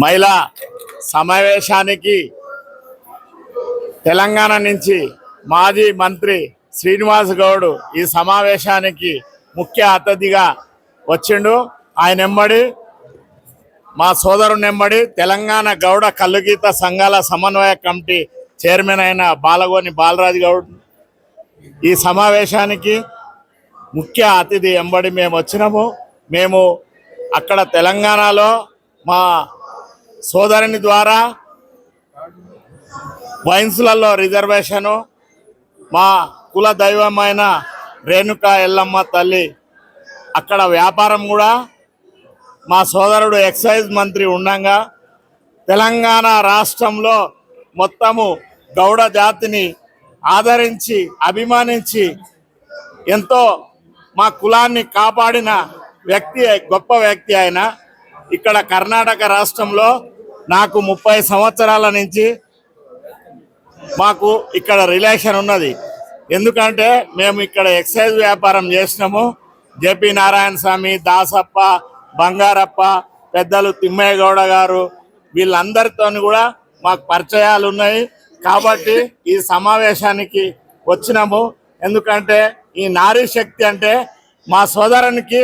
మహిళా సమావేశానికి తెలంగాణ నుంచి మాజీ మంత్రి శ్రీనివాస్ గౌడ్ ఈ సమావేశానికి ముఖ్య అతిథిగా వచ్చిండు. ఆయన నెమ్మడి మా సోదరుడు నెమ్మడి తెలంగాణ గౌడ కల్లుగీత సంఘాల సమన్వయ కమిటీ చైర్మన్ అయిన బాలగోని బాలరాజు గౌడ్ ఈ సమావేశానికి ముఖ్య అతిథి ఎంబడి మేము వచ్చినాము. మేము అక్కడ తెలంగాణలో మా సోదరుని ద్వారా వైన్స్లలో రిజర్వేషను, మా కుల దైవమైన రేణుకా ఎల్లమ్మ తల్లి అక్కడ వ్యాపారం కూడా మా సోదరుడు ఎక్సైజ్ మంత్రి ఉండగా తెలంగాణ రాష్ట్రంలో మొత్తము గౌడ జాతిని ఆదరించి అభిమానించి ఎంతో మా కులాన్ని కాపాడిన వ్యక్తి, గొప్ప వ్యక్తి ఆయన. ఇక్కడ కర్ణాటక రాష్ట్రంలో నాకు 30 సంవత్సరాల నుంచి మాకు ఇక్కడ రిలేషన్ ఉన్నది. ఎందుకంటే మేము ఇక్కడ ఎక్సైజ్ వ్యాపారం చేసినాము. జేపీ నారాయణ స్వామి, దాసప్ప, బంగారప్ప, పెద్దలు తిమ్మయ్య గౌడ గారు వీళ్ళందరితో కూడా మాకు పరిచయాలు ఉన్నాయి. కాబట్టి ఈ సమావేశానికి వచ్చినాము. ఎందుకంటే ఈ నారీ శక్తి అంటే మా సోదరునికి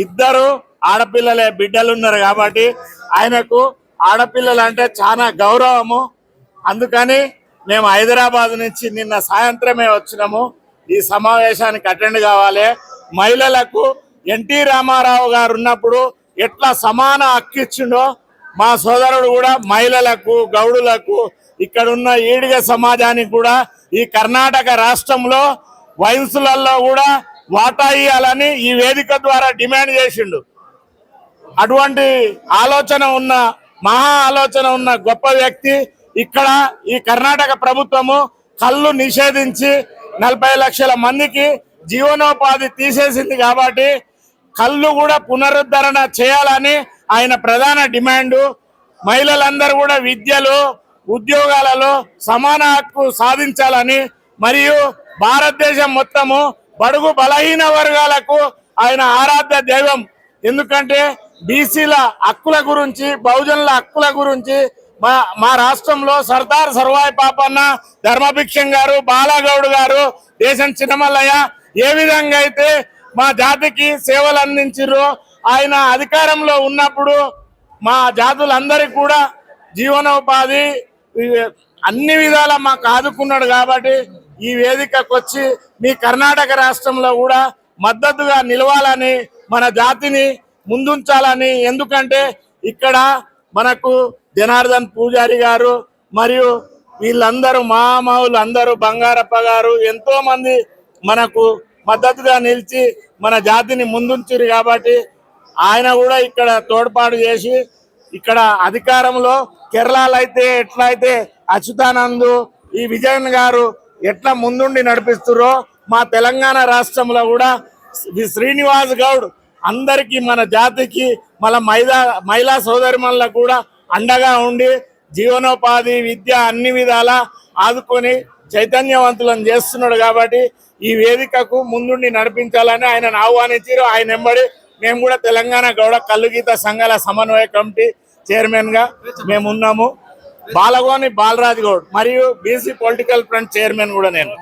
2 ఆడపిల్లలే బిడ్డలు ఉన్నారు. కాబట్టి ఆయనకు ఆడపిల్లలు అంటే చాలా గౌరవము. అందుకని మేము హైదరాబాద్ నుంచి నిన్న సాయంత్రమే వచ్చినాము. ఈ సమావేశానికి అటెండ్ కావాలి. మహిళలకు ఎన్టీ రామారావు గారు ఉన్నప్పుడు ఎట్లా సమాన హక్కు ఇచ్చిండో మా సోదరుడు కూడా మహిళలకు, గౌడులకు, ఇక్కడున్న ఈడిగ సమాజానికి కూడా ఈ కర్ణాటక రాష్ట్రంలో వైన్సులలో కూడా వాటా ఇవ్వాలని ఈ వేదిక ద్వారా డిమాండ్ చేసిండు. అటువంటి ఆలోచన ఉన్న, మహా ఆలోచన ఉన్న గొప్ప వ్యక్తి. ఇక్కడ ఈ కర్ణాటక ప్రభుత్వము కళ్ళు నిషేధించి 40 లక్షల మందికి జీవనోపాధి తీసేసింది. కాబట్టి కళ్ళు కూడా పునరుద్ధరణ చేయాలని ఆయన ప్రధాన డిమాండు. మహిళలందరూ కూడా విద్యలో, ఉద్యోగాలలో సమాన హక్కు సాధించాలని, మరియు భారతదేశం మొత్తము బడుగు బలహీన వర్గాలకు ఆయన ఆరాధ్య దైవం. ఎందుకంటే బీసీల హక్కుల గురించి, బహుజనుల హక్కుల గురించి మా రాష్ట్రంలో సర్దార్ సర్వాయి పాపన్న, ధర్మభిక్షం గారు, బాలగౌడ్ గారు, దేశం చిన్నమల్లయ్య ఏ విధంగా అయితే మా జాతికి సేవలు అందించారో, ఆయన అధికారంలో ఉన్నప్పుడు మా జాతులందరికీ కూడా జీవనోపాధి అన్ని విధాల మాకు ఆదుకున్నాడు. కాబట్టి ఈ వేదికకు వచ్చి మీ కర్ణాటక రాష్ట్రంలో కూడా మద్దతుగా నిలవాలని, మన జాతిని ముందుంచాలని. ఎందుకంటే ఇక్కడ మనకు జనార్దన్ పూజారి గారు మరియు వీళ్ళందరూ మహామహులు అందరూ, బంగారప్ప గారు, ఎంతో మంది మనకు మద్దతుగా నిలిచి మన జాతిని ముందుంచారు. కాబట్టి ఆయన కూడా ఇక్కడ తోడ్పాటు చేసి ఇక్కడ అధికారంలో కేరళలో అయితే ఎట్లయితే అచ్యుతానంద్, ఈ విజయన్ గారు ఎట్లా ముందుండి నడిపిస్తురో మా తెలంగాణ రాష్ట్రంలో కూడా శ్రీనివాస్ గౌడ్ అందరికీ, మన జాతికి, మన మహిళా సోదరిమణులకు కూడా అండగా ఉండి జీవనోపాధి, విద్య అన్ని విధాల ఆదుకొని చైతన్యవంతులను చేస్తున్నాడు. కాబట్టి ఈ వేదికకు ముందుండి నడిపించాలని ఆయనను ఆహ్వానించారు. ఆయన వెంబడి మేము కూడా తెలంగాణ గౌడ కల్లుగీత సంఘాల సమన్వయ కమిటీ చైర్మన్ గా మేము ఉన్నాము. బాలగోని బాలరాజు గౌడ్ మరియు బీసీ పొలిటికల్ ఫ్రంట్ చైర్మన్ కూడా నేను.